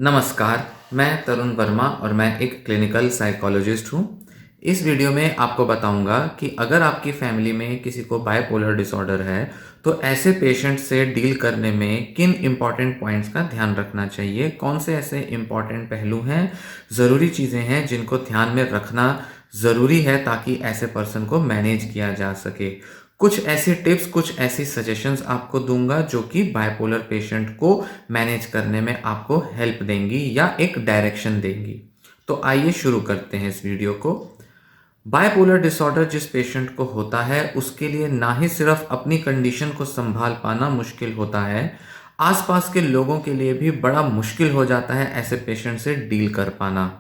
नमस्कार, मैं तरुण वर्मा और मैं एक क्लिनिकल साइकोलॉजिस्ट हूँ। इस वीडियो में आपको बताऊँगा कि अगर आपकी फैमिली में किसी को बाइपोलर डिसऑर्डर है, तो ऐसे पेशेंट से डील करने में किन इम्पॉर्टेंट पॉइंट्स का ध्यान रखना चाहिए, कौन से ऐसे इम्पॉर्टेंट पहलू हैं, ज़रूरी चीज़ें हैं जिनको ध्यान में रखना ज़रूरी है ताकि ऐसे पर्सन को मैनेज किया जा सके। कुछ ऐसी टिप्स, कुछ ऐसी सजेशंस आपको दूँगा जो कि बाइपोलर पेशेंट को मैनेज करने में आपको हेल्प देंगी या एक डायरेक्शन देंगी। तो आइए शुरू करते हैं इस वीडियो को। बाइपोलर डिसऑर्डर जिस पेशेंट को होता है, उसके लिए ना ही सिर्फ अपनी कंडीशन को संभाल पाना मुश्किल होता है, आसपास के लोगों के लिए भी बड़ा मुश्किल हो जाता है ऐसे पेशेंट से डील कर पाना।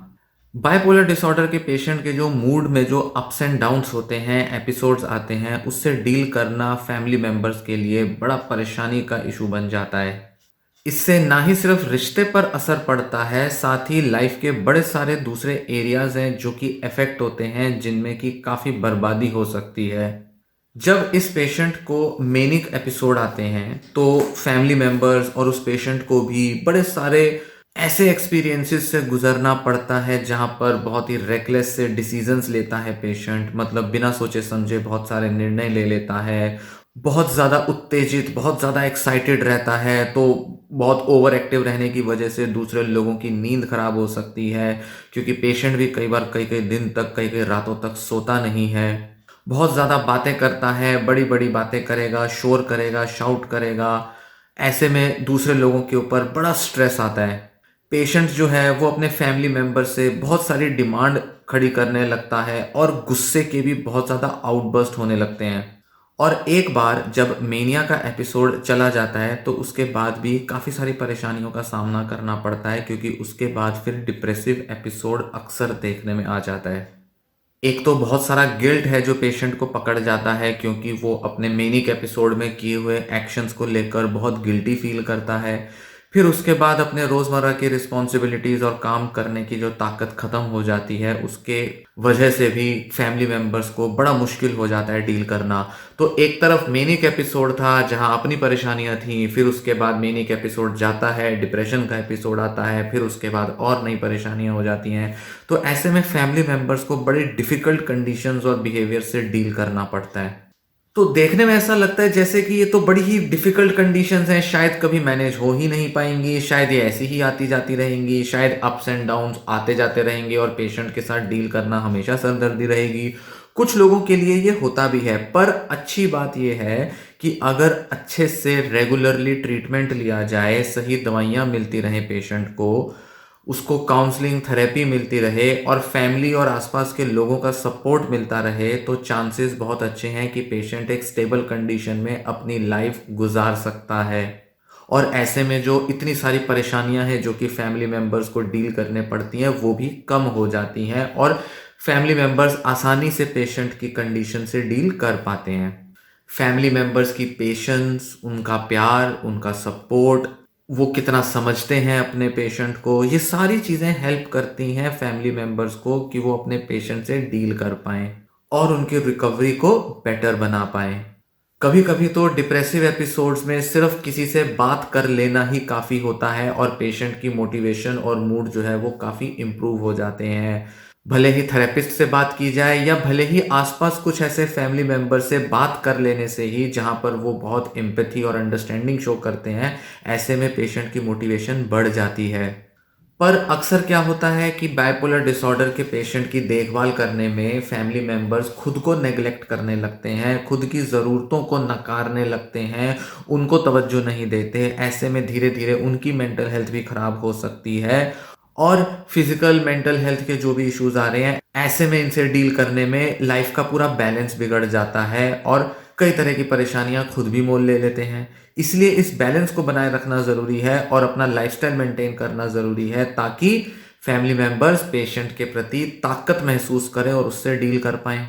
बाइपोलर डिसऑर्डर के पेशेंट के जो मूड में जो अप्स एंड डाउन्स होते हैं, एपिसोड्स आते हैं, उससे डील करना फैमिली मेंबर्स के लिए बड़ा परेशानी का इशू बन जाता है। इससे ना ही सिर्फ रिश्ते पर असर पड़ता है, साथ ही लाइफ के बड़े सारे दूसरे एरियाज हैं जो कि अफेक्ट होते हैं, जिनमें कि काफ़ी बर्बादी हो सकती है। जब इस पेशेंट को मेनिक एपिसोड आते हैं, तो फैमिली मेंबर्स और उस पेशेंट को भी बड़े सारे ऐसे एक्सपीरियंसेस से गुजरना पड़ता है जहाँ पर बहुत ही रेकलेस से डिसीजंस लेता है पेशेंट, मतलब बिना सोचे समझे बहुत सारे निर्णय ले लेता है। बहुत ज़्यादा उत्तेजित, बहुत ज़्यादा एक्साइटेड रहता है, तो बहुत ओवर एक्टिव रहने की वजह से दूसरे लोगों की नींद खराब हो सकती है, क्योंकि पेशेंट भी कई बार कई कई दिन तक, कई कई रातों तक सोता नहीं है। बहुत ज़्यादा बातें करता है, बड़ी बड़ी बातें करेगा, शोर करेगा, शाउट करेगा। ऐसे में दूसरे लोगों के ऊपर बड़ा स्ट्रेस आता है। पेशेंट जो है वो अपने फैमिली मेंबर से बहुत सारी डिमांड खड़ी करने लगता है और गुस्से के भी बहुत ज़्यादा आउटबर्स्ट होने लगते हैं। और एक बार जब मेनिया का एपिसोड चला जाता है, तो उसके बाद भी काफ़ी सारी परेशानियों का सामना करना पड़ता है, क्योंकि उसके बाद फिर डिप्रेसिव एपिसोड अक्सर देखने में आ जाता है। एक तो बहुत सारा गिल्ट है जो पेशेंट को पकड़ जाता है, क्योंकि वो अपने मेनिक एपिसोड में किए हुए एक्शंस को लेकर बहुत गिल्टी फील करता है। फिर उसके बाद अपने रोज़मर्रा की रिस्पॉन्सिबिलिटीज़ और काम करने की जो ताकत ख़त्म हो जाती है, उसके वजह से भी फैमिली मेंबर्स को बड़ा मुश्किल हो जाता है डील करना। तो एक तरफ मेनिक एपिसोड था जहां अपनी परेशानियां थी, फिर उसके बाद मेनिक एपिसोड जाता है, डिप्रेशन का एपिसोड आता है, फिर उसके बाद और नई परेशानियां हो जाती हैं। तो ऐसे में फैमिली मेंबर्स को बड़ी डिफ़िकल्ट कंडीशंस और बिहेवियर से डील करना पड़ता है। तो देखने में ऐसा लगता है जैसे कि ये तो बड़ी ही डिफ़िकल्ट कंडीशंस हैं, शायद कभी मैनेज हो ही नहीं पाएँगी, शायद ये ऐसी ही आती-जाती रहेंगी, शायद अप्स एंड डाउन्स आते-जाते रहेंगे और पेशेंट के साथ डील करना हमेशा सरदर्दी रहेगी। कुछ लोगों के लिए ये होता भी है, पर अच्छी बात ये है कि अगर अच्छे से रेगुलरली ट्रीटमेंट लिया जाए, सही दवाइयाँ मिलती रहें पेशेंट को, उसको काउंसलिंग, थेरेपी मिलती रहे और फैमिली और आसपास के लोगों का सपोर्ट मिलता रहे, तो चांसेस बहुत अच्छे हैं कि पेशेंट एक स्टेबल कंडीशन में अपनी लाइफ गुजार सकता है। और ऐसे में जो इतनी सारी परेशानियां हैं जो कि फैमिली मेंबर्स को डील करने पड़ती हैं, वो भी कम हो जाती हैं और फैमिली मेंबर्स आसानी से पेशेंट की कंडीशन से डील कर पाते हैं। फैमिली मेंबर्स की पेशेंस, उनका प्यार, उनका सपोर्ट, वो कितना समझते हैं अपने पेशेंट को, ये सारी चीज़ें हेल्प करती हैं फैमिली मेंबर्स को कि वो अपने पेशेंट से डील कर पाएँ और उनकी रिकवरी को बेटर बना पाएँ। कभी कभी तो डिप्रेसिव एपिसोड्स में सिर्फ किसी से बात कर लेना ही काफ़ी होता है और पेशेंट की मोटिवेशन और मूड जो है वो काफ़ी इम्प्रूव हो जाते हैं। भले ही थेरेपिस्ट से बात की जाए या भले ही आसपास कुछ ऐसे फैमिली मेंबर से बात कर लेने से ही जहाँ पर वो बहुत एम्पैथी और अंडरस्टैंडिंग शो करते हैं, ऐसे में पेशेंट की मोटिवेशन बढ़ जाती है। पर अक्सर क्या होता है कि बाइपोलर डिसऑर्डर के पेशेंट की देखभाल करने में फैमिली मेंबर्स खुद को नेग्लेक्ट करने लगते हैं, खुद की ज़रूरतों को नकारने लगते हैं, उनको तवज्जो नहीं देते। ऐसे में धीरे धीरे उनकी मेंटल हेल्थ भी ख़राब हो सकती है और फिजिकल मेंटल हेल्थ के जो भी इश्यूज आ रहे हैं, ऐसे में इनसे डील करने में लाइफ का पूरा बैलेंस बिगड़ जाता है और कई तरह की परेशानियां खुद भी मोल ले लेते हैं। इसलिए इस बैलेंस को बनाए रखना ज़रूरी है और अपना लाइफस्टाइल मेंटेन करना ज़रूरी है, ताकि फैमिली मेंबर्स पेशेंट के प्रति ताकत महसूस करें और उससे डील कर पाएं।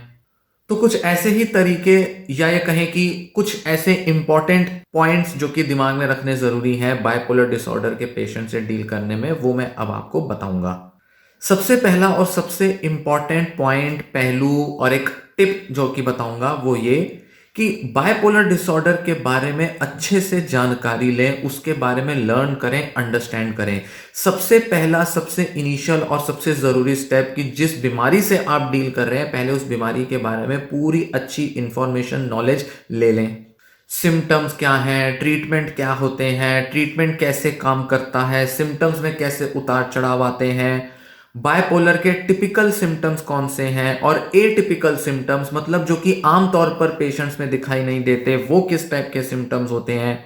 तो कुछ ऐसे ही तरीके, या ये कहें कि कुछ ऐसे इंपॉर्टेंट पॉइंट्स जो कि दिमाग में रखने ज़रूरी हैं बाइपोलर डिसऑर्डर के पेशेंट से डील करने में, वो मैं अब आपको बताऊंगा। सबसे पहला और सबसे इंपॉर्टेंट पॉइंट, पहलू और एक टिप जो कि बताऊंगा, वो ये कि बायपोलर डिसऑर्डर के बारे में अच्छे से जानकारी लें, उसके बारे में लर्न करें, अंडरस्टैंड करें। सबसे पहला, सबसे इनिशियल और सबसे ज़रूरी स्टेप कि जिस बीमारी से आप डील कर रहे हैं, पहले उस बीमारी के बारे में पूरी अच्छी इंफॉर्मेशन, नॉलेज ले लें। सिम्टम्स क्या हैं, ट्रीटमेंट क्या होते हैं, ट्रीटमेंट कैसे काम करता है, सिम्टम्स में कैसे उतार चढ़ाव आते हैं, बायपोलर के टिपिकल सिम्टम्स कौन से हैं और एटिपिकल सिम्टम्स मतलब जो कि आमतौर पर पेशेंट्स में दिखाई नहीं देते, वो किस टाइप के सिम्टम्स होते हैं।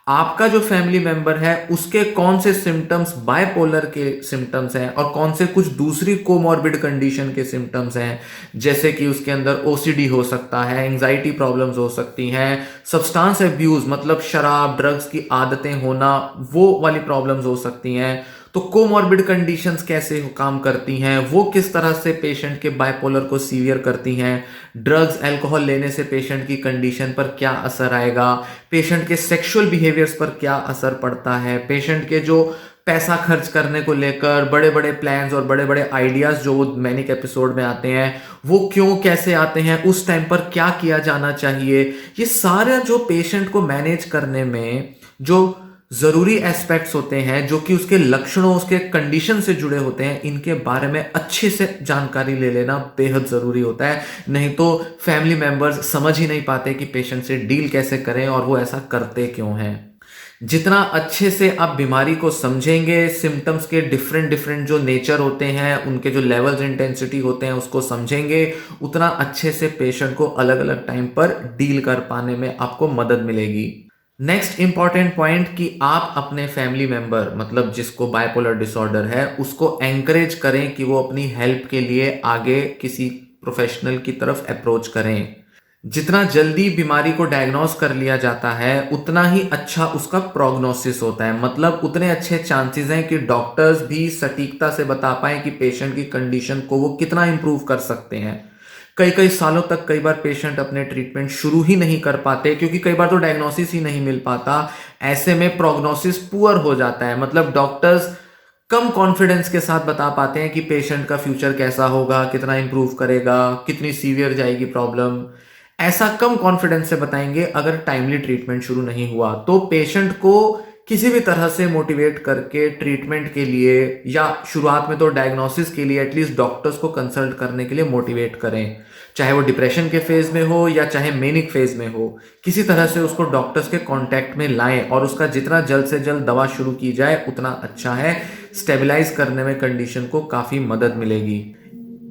आपका जो फैमिली मेंबर है उसके कौन से सिम्टम्स बायपोलर के सिम्टम्स हैं और कौन से कुछ दूसरी कोमॉर्बिड कंडीशन के सिम्टम्स हैं, जैसे कि उसके अंदर ओसीडी हो सकता है, एंजाइटी प्रॉब्लम्स हो सकती हैं, सब्सटेंस अब्यूज मतलब शराब ड्रग्स की आदतें होना, वो वाली प्रॉब्लम्स हो सकती हैं। तो कोमॉर्बिड कंडीशंस कैसे काम करती हैं, वो किस तरह से पेशेंट के बायपोलर को सीवियर करती हैं, ड्रग्स अल्कोहल लेने से पेशेंट की कंडीशन पर क्या असर आएगा, पेशेंट के सेक्सुअल बिहेवियर्स पर क्या असर पड़ता है, पेशेंट के जो पैसा खर्च करने को लेकर बड़े बड़े प्लान्स और बड़े बड़े आइडियाज जो मैनिक एपिसोड में आते हैं वो क्यों कैसे आते हैं, उस टाइम पर क्या किया जाना चाहिए। ये सारा जो पेशेंट को मैनेज करने में जो जरूरी एस्पेक्ट्स होते हैं, जो कि उसके लक्षणों, उसके कंडीशन से जुड़े होते हैं, इनके बारे में अच्छे से जानकारी ले लेना बेहद जरूरी होता है। नहीं तो फैमिली मेंबर्स समझ ही नहीं पाते कि पेशेंट से डील कैसे करें और वो ऐसा करते क्यों हैं। जितना अच्छे से आप बीमारी को समझेंगे, सिम्टम्स के डिफरेंट डिफरेंट जो नेचर होते हैं, उनके जो लेवल्स इंटेंसिटी होते हैं उसको समझेंगे, उतना अच्छे से पेशेंट को अलग अलग टाइम पर डील कर पाने में आपको मदद मिलेगी। नेक्स्ट इंपॉर्टेंट पॉइंट कि आप अपने फैमिली मेंबर मतलब जिसको बायपोलर डिसऑर्डर है उसको एंकरेज करें कि वो अपनी हेल्प के लिए आगे किसी प्रोफेशनल की तरफ अप्रोच करें। जितना जल्दी बीमारी को डायग्नोस कर लिया जाता है उतना ही अच्छा उसका प्रोग्नोसिस होता है, मतलब उतने अच्छे चांसेस हैं कि डॉक्टर्स भी सटीकता से बता पाएं कि पेशेंट की कंडीशन को वो कितना इंप्रूव कर सकते हैं। कई कई सालों तक कई बार पेशेंट अपने ट्रीटमेंट शुरू ही नहीं कर पाते क्योंकि कई बार तो डायग्नोसिस ही नहीं मिल पाता। ऐसे में प्रोग्नोसिस पुअर हो जाता है, मतलब डॉक्टर्स कम कॉन्फिडेंस के साथ बता पाते हैं कि पेशेंट का फ्यूचर कैसा होगा, कितना इंप्रूव करेगा, कितनी सीवियर जाएगी प्रॉब्लम। ऐसा कम कॉन्फिडेंस से बताएंगे अगर टाइमली ट्रीटमेंट शुरू नहीं हुआ। तो पेशेंट को किसी भी तरह से मोटिवेट करके ट्रीटमेंट के लिए या शुरुआत में तो डायग्नोसिस के लिए एटलीस्ट डॉक्टर्स को कंसल्ट करने के लिए मोटिवेट करें, चाहे वो डिप्रेशन के फेज में हो या चाहे मेनिक फेज में हो। किसी तरह से उसको डॉक्टर्स के कांटेक्ट में लाएं और उसका जितना जल्द से जल्द दवा शुरू की जाए उतना अच्छा है। स्टेबलाइज करने में कंडीशन को काफ़ी मदद मिलेगी।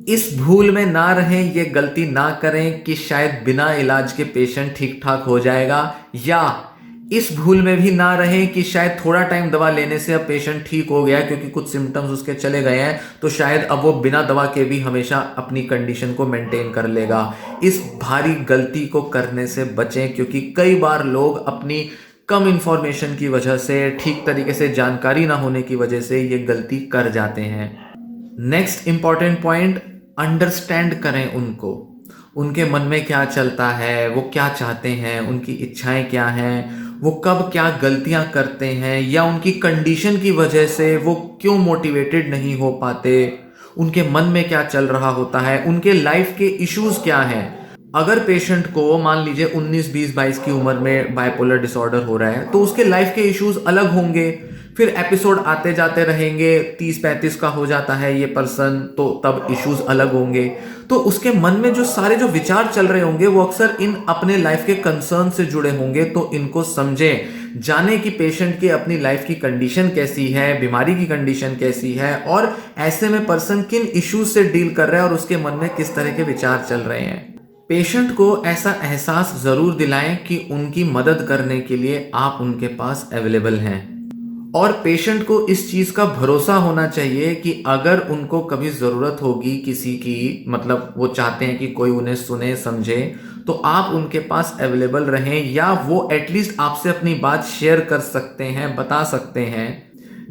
इस भूल में ना रहें, ये गलती ना करें कि शायद बिना इलाज के पेशेंट ठीक ठाक हो जाएगा, या इस भूल में भी ना रहें कि शायद थोड़ा टाइम दवा लेने से अब पेशेंट ठीक हो गया क्योंकि कुछ सिम्टम्स उसके चले गए हैं, तो शायद अब वो बिना दवा के भी हमेशा अपनी कंडीशन को मेंटेन कर लेगा। इस भारी गलती को करने से बचें क्योंकि कई बार लोग अपनी कम इंफॉर्मेशन की वजह से, ठीक तरीके से जानकारी ना होने की वजह से ये गलती कर जाते हैं। नेक्स्ट इंपॉर्टेंट पॉइंट, अंडरस्टैंड करें उनको, उनके मन में क्या चलता है, वो क्या चाहते हैं, उनकी इच्छाएं क्या हैं, वो कब क्या गलतियां करते हैं या उनकी कंडीशन की वजह से वो क्यों मोटिवेटेड नहीं हो पाते, उनके मन में क्या चल रहा होता है, उनके लाइफ के इश्यूज क्या हैं। अगर पेशेंट को मान लीजिए 19, 20, 22 की उम्र में बायपोलर डिसऑर्डर हो रहा है तो उसके लाइफ के इश्यूज अलग होंगे, फिर एपिसोड आते जाते रहेंगे। 30-35 का हो जाता है ये पर्सन तो तब इश्यूज अलग होंगे, तो उसके मन में जो सारे जो विचार चल रहे होंगे वो अक्सर इन अपने लाइफ के कंसर्न से जुड़े होंगे। तो इनको समझें, जाने कि पेशेंट की अपनी लाइफ की कंडीशन कैसी है, बीमारी की कंडीशन कैसी है और ऐसे में पर्सन किन इश्यूज से डील कर रहा है और उसके मन में किस तरह के विचार चल रहे हैं। पेशेंट को ऐसा एहसास जरूर दिलाएं कि उनकी मदद करने के लिए आप उनके पास अवेलेबल हैं, और पेशेंट को इस चीज का भरोसा होना चाहिए कि अगर उनको कभी जरूरत होगी किसी की, मतलब वो चाहते हैं कि कोई उन्हें सुने समझे, तो आप उनके पास अवेलेबल रहें या वो एटलीस्ट आपसे अपनी बात शेयर कर सकते हैं, बता सकते हैं,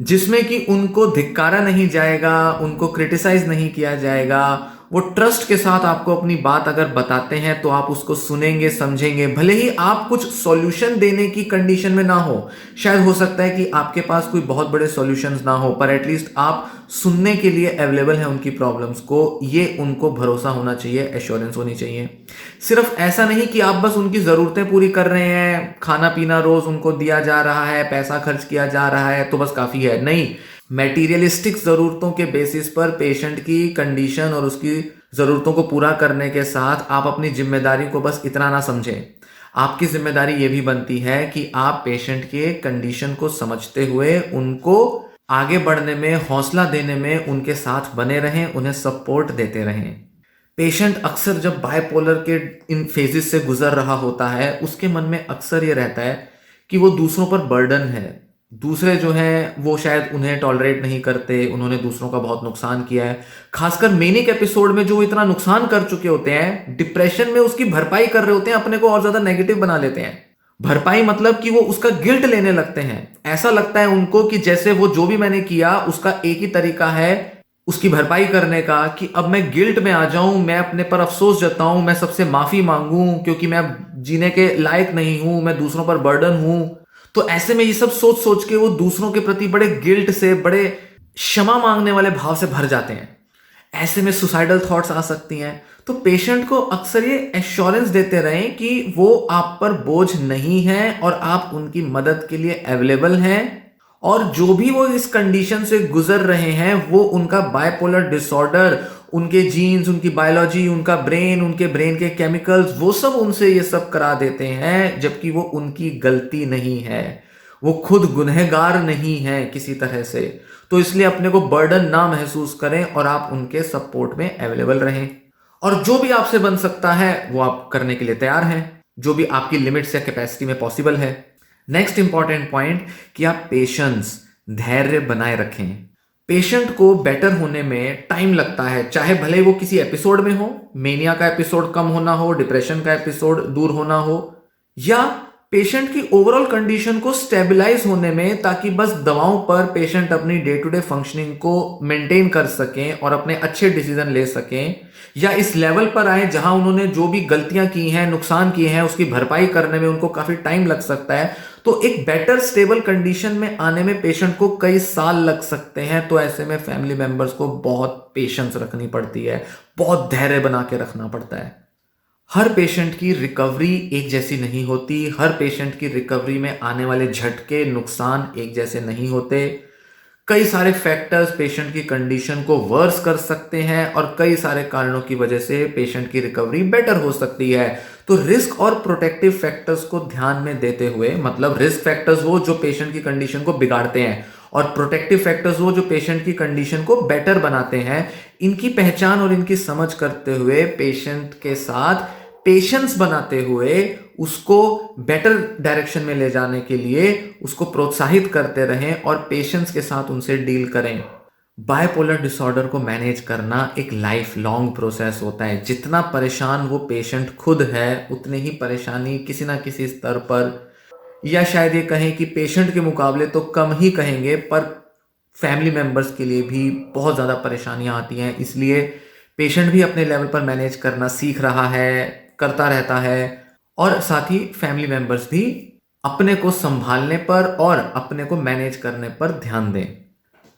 जिसमें कि उनको धिक्कारा नहीं जाएगा, उनको क्रिटिसाइज नहीं किया जाएगा, वो ट्रस्ट के साथ आपको अपनी बात अगर बताते हैं तो आप उसको सुनेंगे, समझेंगे। भले ही आप कुछ सॉल्यूशन देने की कंडीशन में ना हो, शायद हो सकता है कि आपके पास कोई बहुत बड़े सॉल्यूशंस ना हो, पर एटलीस्ट आप सुनने के लिए अवेलेबल हैं उनकी प्रॉब्लम्स को, ये उनको भरोसा होना चाहिए, एश्योरेंस होनी चाहिए। सिर्फ ऐसा नहीं कि आप बस उनकी ज़रूरतें पूरी कर रहे हैं, खाना पीना रोज़ उनको दिया जा रहा है, पैसा खर्च किया जा रहा है तो बस काफ़ी है, नहीं। मेटीरियलिस्टिक ज़रूरतों के बेसिस पर पेशेंट की कंडीशन और उसकी ज़रूरतों को पूरा करने के साथ आप अपनी जिम्मेदारी को बस इतना ना समझें। आपकी जिम्मेदारी ये भी बनती है कि आप पेशेंट के कंडीशन को समझते हुए उनको आगे बढ़ने में, हौसला देने में उनके साथ बने रहें, उन्हें सपोर्ट देते रहें। पेशेंट अक्सर जब बायपोलर के इन फेजेस से गुजर रहा होता है, उसके मन में अक्सर ये रहता है कि वो दूसरों पर बर्डन है। दूसरे जो हैं वो शायद उन्हें टॉलरेट नहीं करते, उन्होंने दूसरों का बहुत नुकसान किया है। खासकर मेनिक एपिसोड में जो इतना नुकसान कर चुके होते हैं, डिप्रेशन में उसकी भरपाई कर रहे होते हैं, अपने को और ज्यादा नेगेटिव बना लेते हैं। भरपाई मतलब कि वो उसका गिल्ट लेने लगते हैं। ऐसा लगता है उनको कि जैसे वो जो भी मैंने किया उसका एक ही तरीका है उसकी भरपाई करने का, कि अब मैं गिल्ट में आ जाऊं, मैं अपने पर अफसोस जताऊं, मैं सबसे माफी मांगूं क्योंकि मैं जीने के लायक नहीं हूं, मैं दूसरों पर बर्डन हूं। तो ऐसे में ये सब सोच सोच के वो दूसरों के प्रति बड़े गिल्ट से, बड़े क्षमा मांगने वाले भाव से भर जाते हैं। ऐसे में सुसाइडल थॉट्स आ सकती हैं। तो पेशेंट को अक्सर ये एश्योरेंस देते रहें कि वो आप पर बोझ नहीं है और आप उनकी मदद के लिए अवेलेबल हैं, और जो भी वो इस कंडीशन से गुजर रहे हैं, वो उनका बायपोलर डिसऑर्डर, उनके जीन्स, उनकी बायोलॉजी, उनका ब्रेन, उनके ब्रेन के केमिकल्स, वो सब उनसे ये सब करा देते हैं, जबकि वो उनकी गलती नहीं है। वो खुद गुनहगार नहीं है किसी तरह से। तो इसलिए अपने को बर्डन ना महसूस करें और आप उनके सपोर्ट में अवेलेबल रहें, और जो भी आपसे बन सकता है वो आप करने के लिए तैयार हैं, जो भी आपकी लिमिट्स या कैपेसिटी में पॉसिबल है। नेक्स्ट इंपॉर्टेंट पॉइंट कि आप पेशेंस, धैर्य बनाए रखें। पेशेंट को बेटर होने में टाइम लगता है, चाहे भले वो किसी एपिसोड में हो, मेनिया का एपिसोड कम होना हो, डिप्रेशन का एपिसोड दूर होना हो, या पेशेंट की ओवरऑल कंडीशन को स्टेबलाइज होने में, ताकि बस दवाओं पर पेशेंट अपनी डे टू डे फंक्शनिंग को मेंटेन कर सकें और अपने अच्छे डिसीजन ले सकें, या इस लेवल पर आए जहां उन्होंने जो भी गलतियां की हैं, नुकसान किए हैं, उसकी भरपाई करने में उनको काफी टाइम लग सकता है। तो एक बेटर स्टेबल कंडीशन में आने में पेशेंट को कई साल लग सकते हैं। तो ऐसे में फैमिली मेंबर्स को बहुत पेशेंस रखनी पड़ती है, बहुत धैर्य बना के रखना पड़ता है। हर पेशेंट की रिकवरी एक जैसी नहीं होती, हर पेशेंट की रिकवरी में आने वाले झटके, नुकसान एक जैसे नहीं होते। कई सारे फैक्टर्स पेशेंट की कंडीशन को वर्स कर सकते हैं, और कई सारे कारणों की वजह से पेशेंट की रिकवरी बेटर हो सकती है। तो रिस्क और प्रोटेक्टिव फैक्टर्स को ध्यान में देते हुए, मतलब रिस्क फैक्टर्स वो जो पेशेंट की कंडीशन को बिगाड़ते हैं, और प्रोटेक्टिव फैक्टर्स वो जो पेशेंट की कंडीशन को बेटर बनाते हैं, इनकी पहचान और इनकी समझ करते हुए पेशेंट के साथ पेशेंस बनाते हुए उसको बेटर डायरेक्शन में ले जाने के लिए उसको प्रोत्साहित करते रहें और पेशेंस के साथ उनसे डील करें। बायपोलर डिसऑर्डर को मैनेज करना एक लाइफ लॉन्ग प्रोसेस होता है। जितना परेशान वो पेशेंट खुद है, उतनी ही परेशानी किसी ना किसी स्तर पर, या शायद ये कहें कि पेशेंट के मुकाबले तो कम ही कहेंगे, पर फैमिली मेंबर्स के लिए भी बहुत ज़्यादा परेशानियां आती हैं। इसलिए पेशेंट भी अपने लेवल पर मैनेज करना सीख रहा है, करता रहता है, और साथ ही फैमिली मेंबर्स भी अपने को संभालने पर और अपने को मैनेज करने पर ध्यान दें।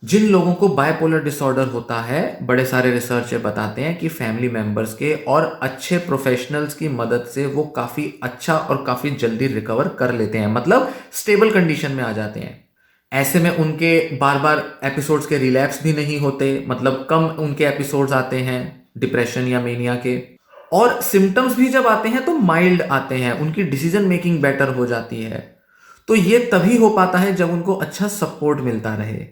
जिन लोगों को बायपोलर डिसऑर्डर होता है, बड़े सारे रिसर्च बताते हैं कि फैमिली मेंबर्स के और अच्छे प्रोफेशनल्स की मदद से वो काफ़ी अच्छा और काफ़ी जल्दी रिकवर कर लेते हैं, मतलब स्टेबल कंडीशन में आ जाते हैं। ऐसे में उनके बार बार एपिसोड्स के रिलैप्स भी नहीं होते, मतलब कम उनके एपिसोड्स आते हैं डिप्रेशन या मेनिया के, और सिम्टम्स भी जब आते हैं तो माइल्ड आते हैं, उनकी डिसीजन मेकिंग बेटर हो जाती है। तो ये तभी हो पाता है जब उनको अच्छा सपोर्ट मिलता रहे।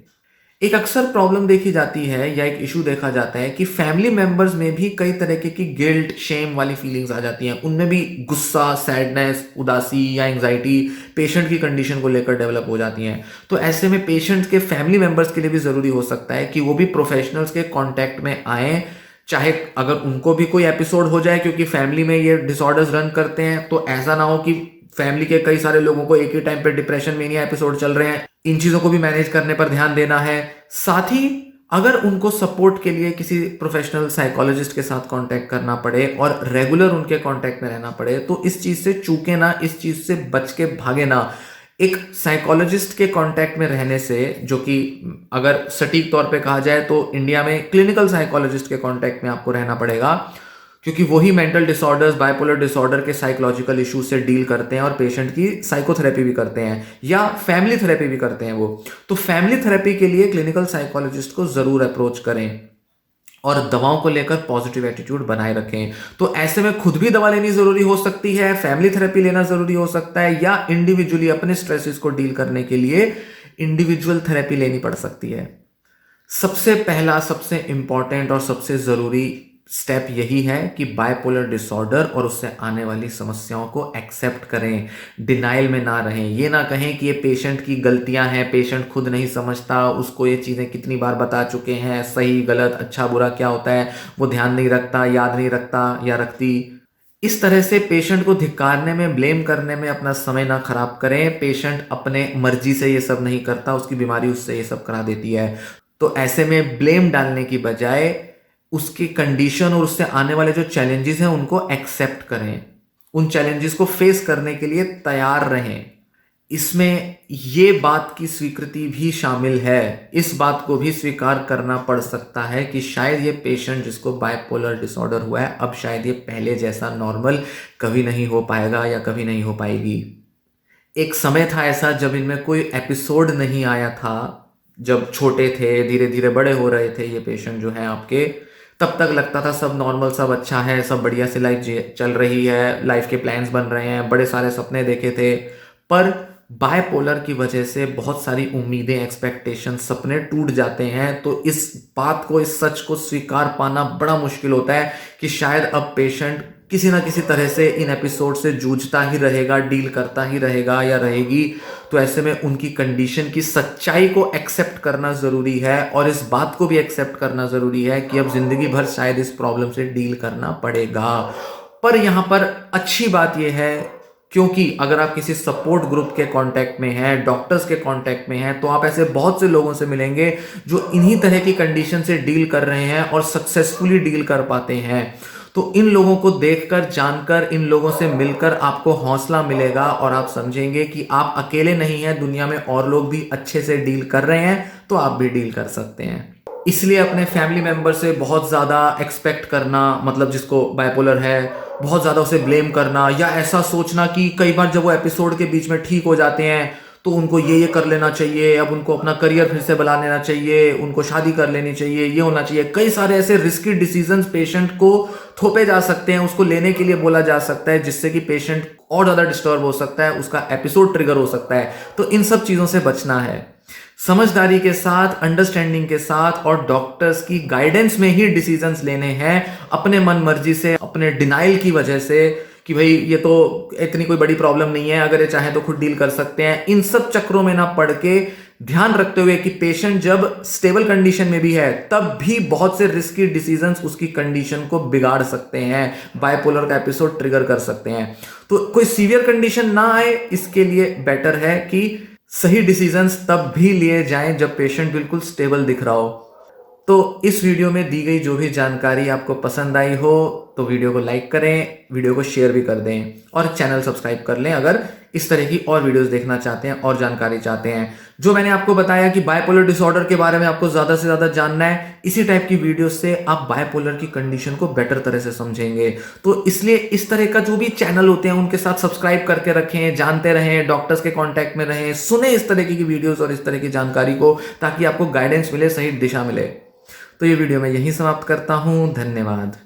एक अक्सर प्रॉब्लम देखी जाती है या एक इशू देखा जाता है कि फैमिली मेंबर्स में भी कई तरीके की गिल्ट, शेम वाली फीलिंग्स आ जाती हैं। उनमें भी गुस्सा, सैडनेस, उदासी या एंग्जाइटी पेशेंट की कंडीशन को लेकर डेवलप हो जाती हैं। तो ऐसे में पेशेंट के फैमिली मेंबर्स के लिए भी ज़रूरी हो सकता है कि वो भी प्रोफेशनल्स के कॉन्टैक्ट में आएँ, चाहे अगर उनको भी कोई एपिसोड हो जाए, क्योंकि फैमिली में ये डिसऑर्डर्स रन करते हैं, तो ऐसा ना हो कि फैमिली के कई सारे लोगों को एक ही टाइम पे डिप्रेशन, मेनिया एपिसोड चल रहे हैं। इन चीज़ों को भी मैनेज करने पर ध्यान देना है। साथ ही अगर उनको सपोर्ट के लिए किसी प्रोफेशनल साइकोलॉजिस्ट के साथ कांटेक्ट करना पड़े और रेगुलर उनके कांटेक्ट में रहना पड़े, तो इस चीज से चूके ना, इस चीज से बच के भागे ना। एक साइकोलॉजिस्ट के कांटेक्ट में रहने से, जो कि अगर सटीक तौर पे कहा जाए तो इंडिया में क्लिनिकल साइकोलॉजिस्ट के कांटेक्ट में आपको रहना पड़ेगा, क्योंकि वही मेंटल डिसऑर्डर्स, बाइपोलर डिसऑर्डर के साइकोलॉजिकल इश्यूज से डील करते हैं और पेशेंट की साइकोथेरेपी भी करते हैं या फैमिली थेरेपी भी करते हैं वो। तो फैमिली थेरेपी के लिए क्लिनिकल साइकोलॉजिस्ट को जरूर अप्रोच करें और दवाओं को लेकर पॉजिटिव एटीट्यूड बनाए रखें। तो ऐसे में खुद भी दवा लेनी जरूरी हो सकती है, फैमिली थेरेपी लेना जरूरी हो सकता है, या इंडिविजुअली अपने स्ट्रेसेस को डील करने के लिए इंडिविजुअल थेरेपी लेनी पड़ सकती है। सबसे पहला, सबसे इंपॉर्टेंट और सबसे जरूरी स्टेप यही है कि बाइपोलर डिसऑर्डर और उससे आने वाली समस्याओं को एक्सेप्ट करें, डिनाइल में ना रहें। ये ना कहें कि ये पेशेंट की गलतियां हैं, पेशेंट खुद नहीं समझता, उसको ये चीज़ें कितनी बार बता चुके हैं, सही गलत अच्छा बुरा क्या होता है वो ध्यान नहीं रखता, याद नहीं रखता या रखती। इस तरह से पेशेंट को धिक्कारने में, ब्लेम करने में अपना समय ना खराब करें। पेशेंट अपने मर्जी से ये सब नहीं करता, उसकी बीमारी उससे ये सब करा देती है। तो ऐसे में ब्लेम डालने की बजाय उसकी कंडीशन और उससे आने वाले जो चैलेंजेस हैं उनको एक्सेप्ट करें, उन चैलेंजेस को फेस करने के लिए तैयार रहें। इसमें ये बात की स्वीकृति भी शामिल है, इस बात को भी स्वीकार करना पड़ सकता है कि शायद ये पेशेंट जिसको बाइपोलर डिसऑर्डर हुआ है, अब शायद ये पहले जैसा नॉर्मल कभी नहीं हो पाएगा या कभी नहीं हो पाएगी। एक समय था ऐसा जब इनमें कोई एपिसोड नहीं आया था, जब छोटे थे, धीरे धीरे बड़े हो रहे थे ये पेशेंट जो हैं आपके, तब तक लगता था सब नॉर्मल, सब अच्छा है, सब बढ़िया से लाइफ चल रही है, लाइफ के प्लान्स बन रहे हैं, बड़े सारे सपने देखे थे। पर बायपोलर की वजह से बहुत सारी उम्मीदें, एक्सपेक्टेशन, सपने टूट जाते हैं। तो इस बात को, इस सच को स्वीकार पाना बड़ा मुश्किल होता है कि शायद अब पेशेंट किसी ना किसी तरह से इन एपिसोड से जूझता ही रहेगा, डील करता ही रहेगा या रहेगी। तो ऐसे में उनकी कंडीशन की सच्चाई को एक्सेप्ट करना जरूरी है और इस बात को भी एक्सेप्ट करना जरूरी है कि अब जिंदगी भर शायद इस प्रॉब्लम से डील करना पड़ेगा। पर यहां पर अच्छी बात यह है, क्योंकि अगर आप किसी सपोर्ट ग्रुप के कांटेक्ट में हैं, डॉक्टर्स के कांटेक्ट में हैं, तो आप ऐसे बहुत से लोगों से मिलेंगे जो इन्हीं तरह की कंडीशन से डील कर रहे हैं और सक्सेसफुली डील कर पाते हैं। तो इन लोगों को देखकर, जानकर, इन लोगों से मिलकर आपको हौसला मिलेगा और आप समझेंगे कि आप अकेले नहीं हैं, दुनिया में और लोग भी अच्छे से डील कर रहे हैं, तो आप भी डील कर सकते हैं। इसलिए अपने फैमिली मेंबर से बहुत ज़्यादा एक्सपेक्ट करना, मतलब जिसको बाइपोलर है, बहुत ज़्यादा उसे ब्लेम करना या ऐसा सोचना कि कई बार जब वो एपिसोड के बीच में ठीक हो जाते हैं तो उनको ये कर लेना चाहिए, अब उनको अपना करियर फिर से बना लेना चाहिए, उनको शादी कर लेनी चाहिए, ये होना चाहिए। कई सारे ऐसे रिस्की डिसीजंस पेशेंट को थोपे जा सकते हैं, उसको लेने के लिए बोला जा सकता है, जिससे कि पेशेंट और ज़्यादा डिस्टर्ब हो सकता है, उसका एपिसोड ट्रिगर हो सकता है। तो इन सब चीज़ों से बचना है, समझदारी के साथ, अंडरस्टैंडिंग के साथ और डॉक्टर्स की गाइडेंस में ही डिसीजंस लेने हैं। अपने मन मर्जी से, अपने डिनाइल की वजह से कि भाई ये तो इतनी कोई बड़ी प्रॉब्लम नहीं है, अगर ये चाहे तो खुद डील कर सकते हैं, इन सब चक्रों में ना पड़ के, ध्यान रखते हुए कि पेशेंट जब स्टेबल कंडीशन में भी है तब भी बहुत से रिस्की डिसीजंस उसकी कंडीशन को बिगाड़ सकते हैं, बाइपोलर का एपिसोड ट्रिगर कर सकते हैं। तो कोई सीवियर कंडीशन ना आए, इसके लिए बेटर है कि सही डिसीजंस तब भी लिए जाएं जब पेशेंट बिल्कुल स्टेबल दिख रहा हो। तो इस वीडियो में दी गई जो भी जानकारी आपको पसंद आई हो तो वीडियो को लाइक करें, वीडियो को शेयर भी कर दें और चैनल सब्सक्राइब कर लें अगर इस तरह की और वीडियोस देखना चाहते हैं और जानकारी चाहते हैं। जो मैंने आपको बताया कि बाइपोलर डिसऑर्डर के बारे में आपको ज़्यादा से ज़्यादा जानना है, इसी टाइप की वीडियो से आप बाइपोलर की कंडीशन को बेटर तरह से समझेंगे। तो इसलिए इस तरह का जो भी चैनल होते हैं उनके साथ सब्सक्राइब करके रखें, जानते रहें, डॉक्टर्स के कॉन्टैक्ट में रहें, सुने इस तरह की वीडियोज़ और इस तरह की जानकारी को, ताकि आपको गाइडेंस मिले, सही दिशा मिले। तो ये वीडियो मैं यहीं समाप्त करता हूँ। धन्यवाद।